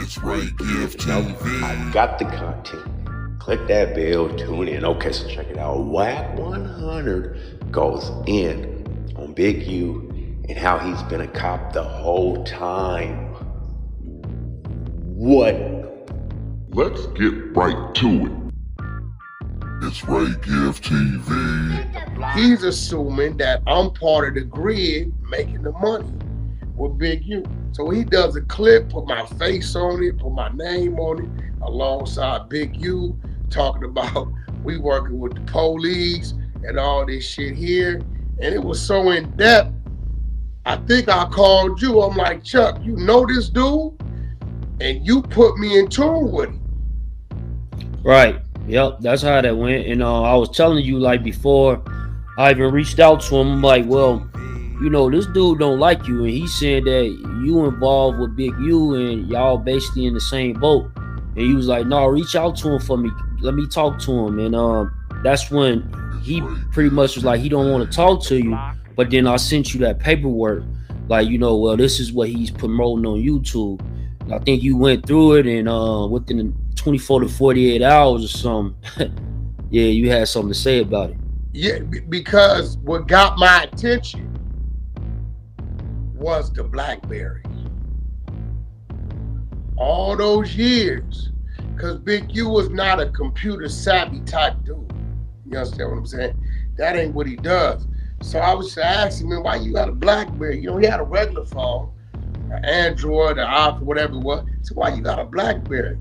It's Rayful TV. I got the content. Click that bell, tune in. Okay, so check it out. Wack 100 goes in on Big U and how he's been a cop the whole time. What? Let's get right to it. It's Rayful TV. He's assuming that I'm part of the Gryd making the money with Big U. So he does a clip, put my face on it, put my name on it, alongside Big U, talking about we working with the police and all this shit here. And it was so in depth, I think I called you. I'm like, Chuck, you know this dude? And you put me in tune with him. Right. Yep. That's how that went. And I was telling you, like, before I even reached out to him, I'm like, well, you know, this dude don't like you. And he said that you involved with Big U and y'all basically in the same boat. And he was like, no, reach out to him for me. Let me talk to him. And that's when he pretty much was like, he don't want to talk to you. But then I sent you that paperwork. Like, you know, well, this is what he's promoting on YouTube. And I think you went through it, and within 24 to 48 hours or something, yeah, you had something to say about it. Yeah, because what got my attention was the BlackBerry. All those years, because Big U was not a computer savvy type dude. You understand what I'm saying? That ain't what he does. So I was asking him, why you got a BlackBerry? You know, he had a regular phone, an Android, an iPhone, whatever it was. So why you got a BlackBerry?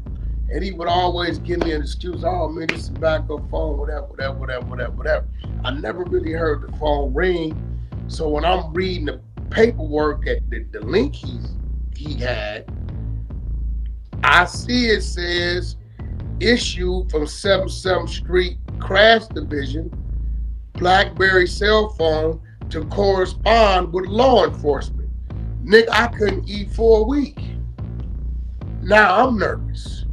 And he would always give me an excuse, oh man, this is a backup phone, whatever. I never really heard the phone ring. So when I'm reading the paperwork at the link he had, I see it says issued from 77th Street Crash Division, BlackBerry cell phone to correspond with law enforcement. Nigga, I couldn't eat for a week. Now I'm nervous.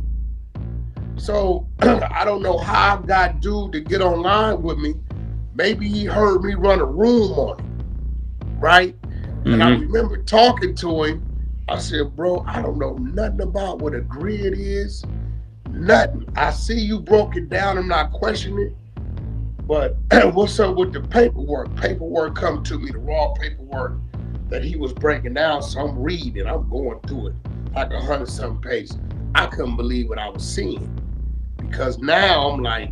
So I don't know how I got dude to get online with me. Maybe he heard me run a room on him, right? Mm-hmm. And I remember talking to him. I said, bro, I don't know nothing about what a Gryd is. Nothing. I see you broke it down. I'm not questioning it. But what's up with the paperwork? Paperwork come to me, the raw paperwork that he was breaking down. So I'm reading, I'm going through it like 100-something pages. I couldn't believe what I was seeing, because now I'm like,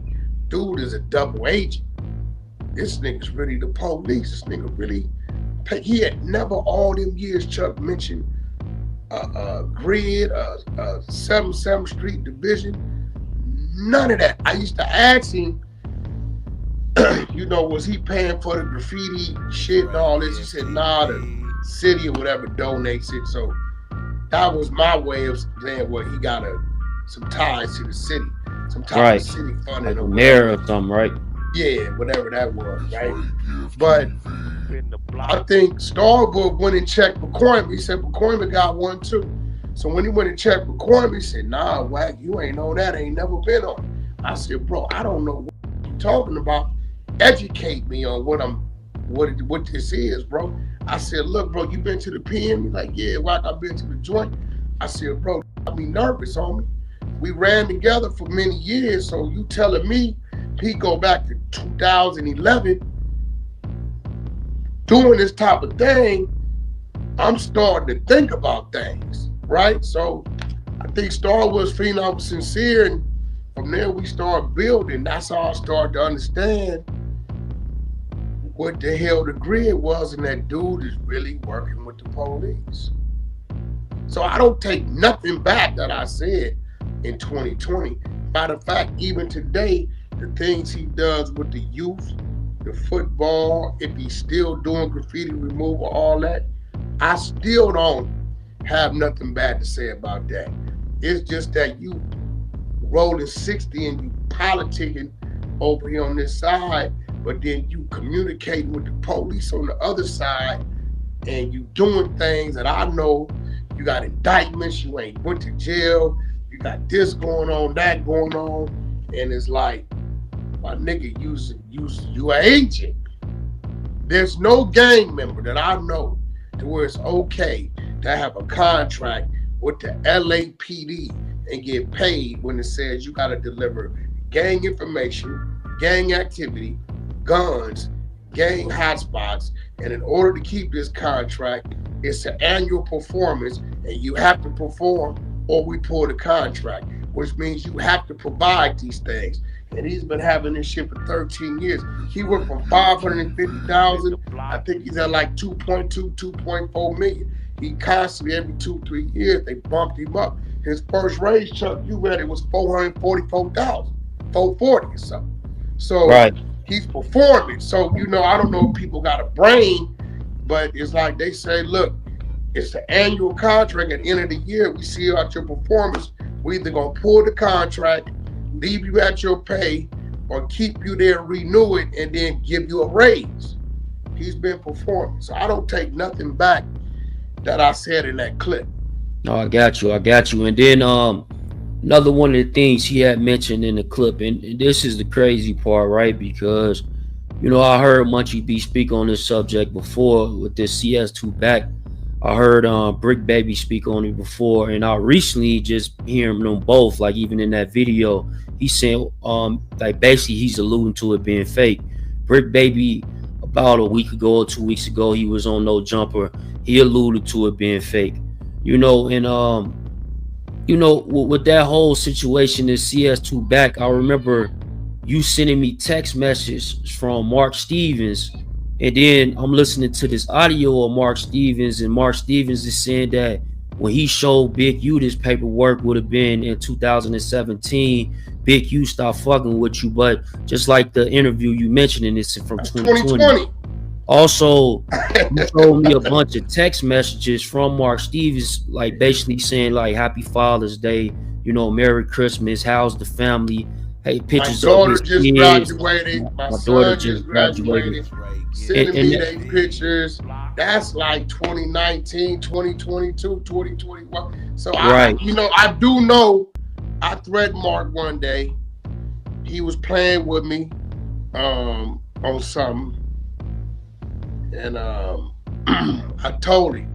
dude is a double agent. This nigga's really the police. This nigga really, he had never all them years Chuck mentioned Gryd, 77th Street Division, none of that. I used to ask him, you know, was he paying for the graffiti shit and all this? He said, nah, the city or whatever donates it. So that was my way of saying, well, he got some ties to the city, some ties to city funding, like or mayor or something, right? Yeah, whatever that was, right? But I think Starbook went and checked McCormick. He said McCormick got one too. So when he went and checked McCormick, he said, nah, Wack, you ain't on that. Ain't never been on. I said, bro, I don't know what you're talking about. Educate me on what this is, bro. I said, look, bro, you been to the pen? He's like, yeah, Wack, I've been to the joint. I said, bro, I be nervous, homie. We ran together for many years, so you telling me he go back to 2011 doing this type of thing, I'm starting to think about things, right? So I think Star was phenom sincere, and from there we started building. That's how I started to understand what the hell the Gryd was, and that dude is really working with the police. So I don't take nothing back that I said in 2020. Matter of fact, even today, the things he does with the youth, the football, if he's still doing graffiti removal, all that, I still don't have nothing bad to say about that. It's just that you rolling 60 and you politicking over here on this side, but then you communicating with the police on the other side, and you doing things that I know you got indictments, you ain't went to jail, you got this going on, that going on, and it's like, my nigga, you an agent. There's no gang member that I know to where it's okay to have a contract with the LAPD and get paid when it says you got to deliver gang information, gang activity, guns, gang hotspots, and in order to keep this contract, it's an annual performance, and you have to perform or we pull the contract, which means you have to provide these things. And he's been having this shit for 13 years. He went from 550,000, I think he's at like 2.2, 2.4 million. He constantly, every 2-3 years, they bumped him up. His first raise, Chuck, you read it was 444,000, 440 or something. So right. He's performing. So, you know, I don't know if people got a brain, but it's like they say, look, it's the annual contract. At the end of the year, we see out your performance. We either gonna pull the contract, leave you at your pay, or keep you there, renew it, and then give you a raise. He's been performing. So I don't take nothing back that I said in that clip. No, I got you. And then another one of the things he had mentioned in the clip, and this is the crazy part, right? Because, you know, I heard Munchie B speak on this subject before with this CS2 back. I heard Brick Baby speak on it before, and I recently just hearing them both, like even in that video, he said like basically he's alluding to it being fake. Brick Baby, about a week ago or 2 weeks ago, he was on No Jumper. He alluded to it being fake. You know, and you know, with that whole situation, this CS2 back, I remember you sending me text messages from Mark Stevens, and then I'm listening to this audio of Mark Stevens, and Mark Stevens is saying that when he showed Big U this paperwork would have been in 2017, Big U stopped fucking with you. But just like the interview you mentioned, and it's from 2020. Also, you told me a bunch of text messages from Mark Stevens, like basically saying like Happy Father's Day, you know, Merry Christmas, how's the family? Hey, pictures my daughter of his just kids. graduated. My daughter son just graduated. Sending me their pictures. That's like 2019, 2022, 2021. So right. I do know I threatened Mark one day. He was playing with me on something. And I told him,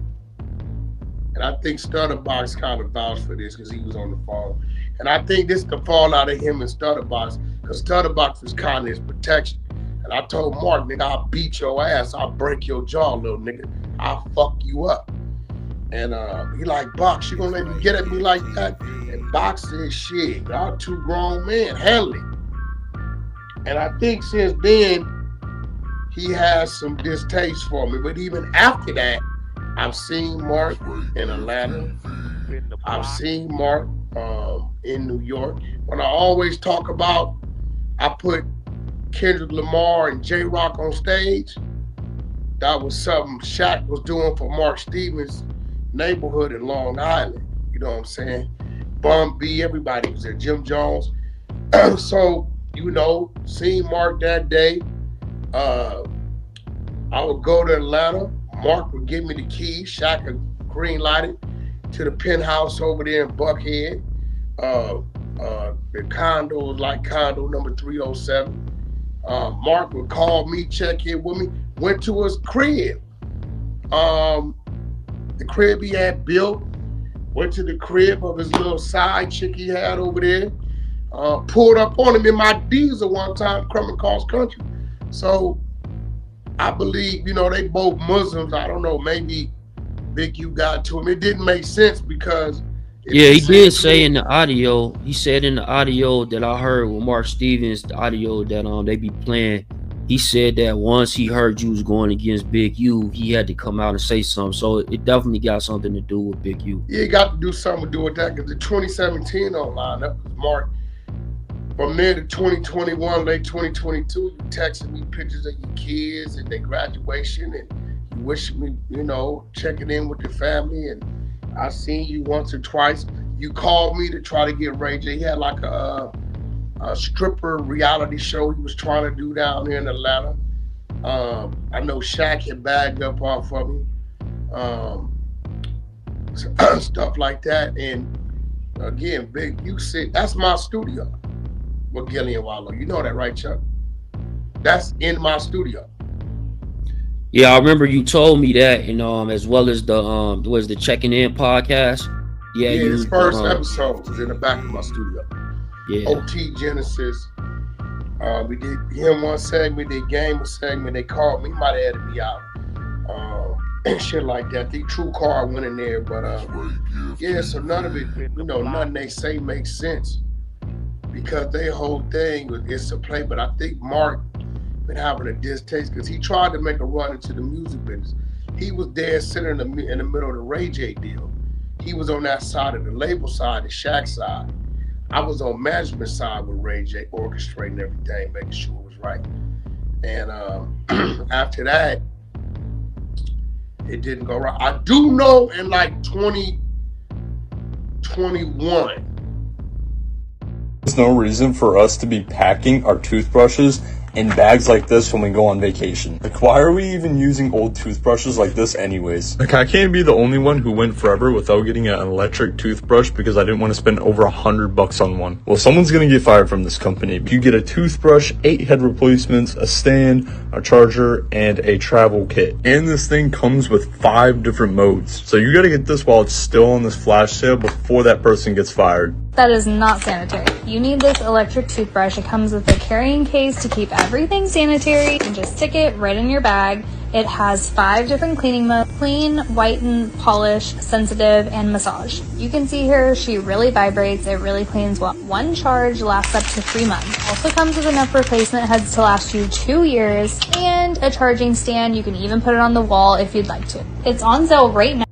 and I think Stutterbox kind of vouched for this because he was on the phone. And I think this is the fallout of him and Stutterbox, because Stutterbox was kind of his protection. And I told Mark, nigga, I'll beat your ass. I'll break your jaw, little nigga. I'll fuck you up. And he like, Box, you gonna let me get at me like that? And Box said, shit, y'all two grown men, handle it. And I think since then, he has some distaste for me. But even after that, I've seen Mark in Atlanta. I've seen Mark in New York. When I always talk about, I put Kendrick Lamar and J-Rock on stage. That was something Shaq was doing for Mark Stevens' neighborhood in Long Island. You know what I'm saying? Bum B, everybody was there. Jim Jones. So, you know, seeing Mark that day, I would go to Atlanta. Mark would give me the keys. Shaq would green light it to the penthouse over there in Buckhead. The condo was like condo number 307. Mark would call me, check in with me. Went to his crib. The crib he had built. Went to the crib of his little side chick he had over there. Pulled up on him in my diesel one time, coming across country. So I believe, you know, they both Muslims. I don't know, maybe Big U got to him. It didn't make sense because he did say in the audio, he said in the audio that I heard with Mark Stevens, the audio that they be playing, he said that once he heard you was going against Big U, he had to come out and say something. So it definitely got something to do with Big U. Yeah, it got to do something to do with that, because the 2017 online up was Mark. From there to 2021, late 2022, you texted me pictures of your kids and their graduation, and you wished me, you know, checking in with your family. And I seen you once or twice. You called me to try to get Ray J. He had like a stripper reality show he was trying to do down here in Atlanta. I know Shaq had bagged up off of me. Stuff like that. And again, Big, you said, that's my studio. With Gillian Wallow. You know that, right, Chuck? That's in my studio. Yeah, I remember you told me that, and as well as the Checking In podcast. Yeah, Yeah, his you. first episode was in the back of my studio. Yeah. OT Genesis. We did him one segment, they game a segment, they called me, he might have added me out. And shit like that. The True Car went in there, but yeah, so none of it, nothing they say makes sense. Because their whole thing is to play, but I think Mark been having a distaste because he tried to make a run into the music business. He was there sitting in the middle of the Ray J deal. He was on that side of the label side, the Shaq side. I was on management side with Ray J, orchestrating everything, making sure it was right. And after that, it didn't go right. I do know in like 2021. There's no reason for us to be packing our toothbrushes in bags like this when we go on vacation. Like, why are we even using old toothbrushes like this anyways? Like, I can't be the only one who went forever without getting an electric toothbrush because I didn't want to spend over $100 on one. Well, someone's gonna get fired from this company. You get a toothbrush, 8 head replacements, a stand, a charger, and a travel kit. And this thing comes with 5 different modes. So you gotta get this while it's still on this flash sale before that person gets fired. That is not sanitary. You need this electric toothbrush. It comes with a carrying case to keep everything sanitary. You can just stick it right in your bag. It has 5 different cleaning modes: clean, whiten, polish, sensitive, and massage. You can see here she really vibrates. It really cleans well. One charge lasts up to 3 months. Also comes with enough replacement heads to last you 2 years and a charging stand. You can even put it on the wall if you'd like to. It's on sale right now.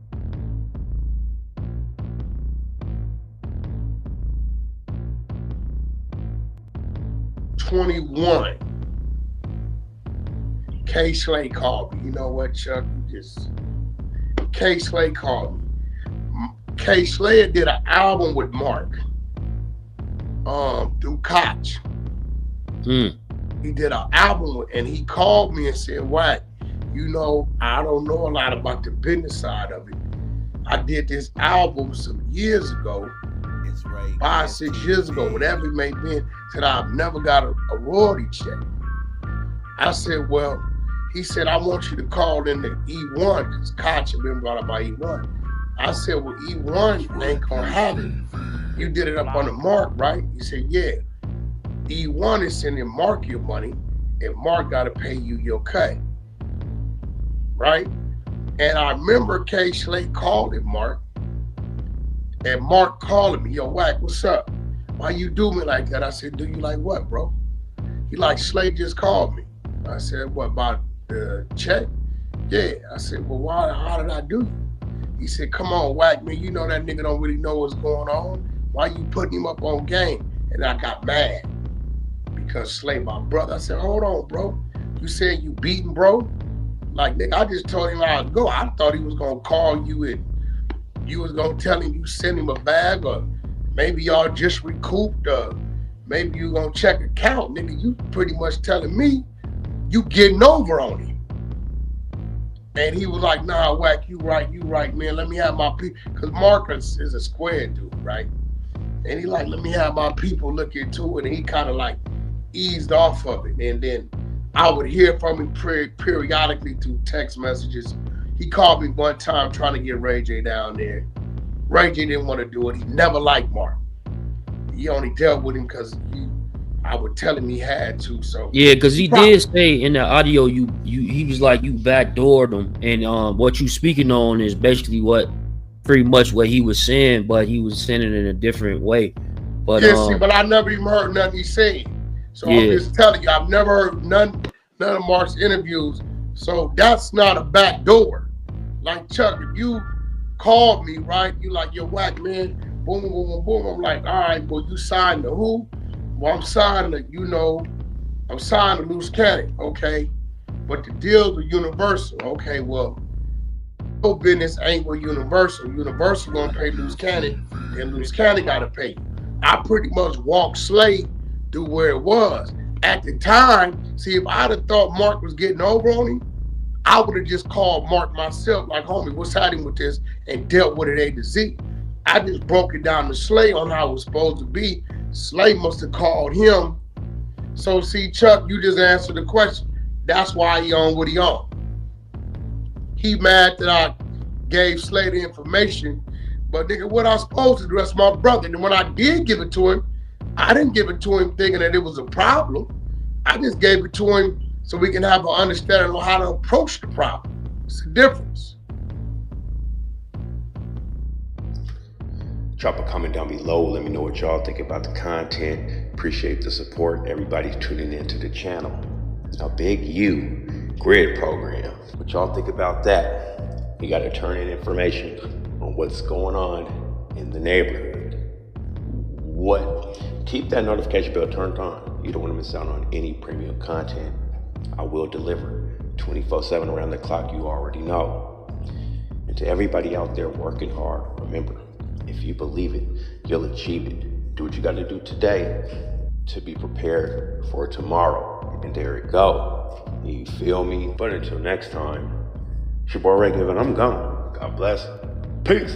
K Slay called me. You know what, Chuck? K Slay called me. K Slay did an album with Mark. Through Koch. He did an album and he called me and said, Wack, I don't know a lot about the business side of it. I did this album some years ago. 5, 6 years ago, whatever it may be, said I've never got a royalty check. I said, well, he said, I want you to call in the E1, because Koch had been brought up by E1. I said, well, E1 ain't gonna have it. You did it up on the Mark, right? He said, yeah. E1 is sending Mark your money, and Mark gotta pay you your cut, right? And I remember K Slay called him, Mark, and Mark calling me, yo, Wack, what's up? Why you do me like that? I said, do you like what, bro? He like, Slay just called me. I said, what, about the check? Yeah. I said, well, how did I do you? He said, come on, Wack, man, you know that nigga don't really know what's going on. Why you putting him up on game? And I got mad because Slay my brother. I said, hold on, bro. You said you beating, bro? Like, nigga, I just told him how to go. I thought he was gonna call you and you was gonna tell him you sent him a bag, or maybe y'all just recouped, or maybe you gonna check account, nigga. You pretty much telling me you getting over on him. And he was like, nah, Wack, you right, man. Let me have my people, because Marcus is a square dude, right? And he like, let me have my people look into it. And he kind of like eased off of it. And then I would hear from him periodically through text messages. He called me one time trying to get Ray J down there. Ray J didn't want to do it. He never liked Mark. He only dealt with him because I would tell him he had to. So yeah, because he did say in the audio, he was like, you backdoored him, and what you speaking on is basically pretty much what he was saying, but he was saying it in a different way. But yeah, see, but I never even heard nothing he said. So yeah. I'm just telling you, I've never heard none of Mark's interviews. So that's not a backdoor. Like, Chuck, if you called me, right, you like, yo, Wack, man, boom, boom, boom, boom. I'm like, all right, well, you signed to who? Well, I'm signed to, I'm signed to Luce County, okay? But the deals are Universal, okay? Well, no business ain't with Universal. Universal gonna pay Luce County, and Luce County gotta pay you. I pretty much walked Slade through where it was. At the time, see, if I'd have thought Mark was getting over on him, I would have just called Mark myself, like, homie, what's happening with this, and dealt with it A to Z. I just broke it down to Slay on how it was supposed to be. Slay must have called him. So see, Chuck, you just answered the question. That's why he on what he on. He mad that I gave Slay the information, But nigga, what I was supposed to do, that's my brother. And when I did give it to him, I didn't give it to him thinking that it was a problem. I just gave it to him so we can have an understanding of how to approach the problem. It's a difference. Drop a comment down below. Let me know what y'all think about the content. Appreciate the support. Everybody's tuning into the channel. Now, Big U, Gryd program. What y'all think about that? You got to turn in information on what's going on in the neighborhood. Keep that notification bell turned on. You don't want to miss out on any premium content. I will deliver 24/7 around the clock, you already know. And to everybody out there working hard, remember, if you believe it, you'll achieve it. Do what you got to do today to be prepared for tomorrow. And there it go. You feel me? But until next time, it's your boy Ray, and I'm gone. God bless. Peace.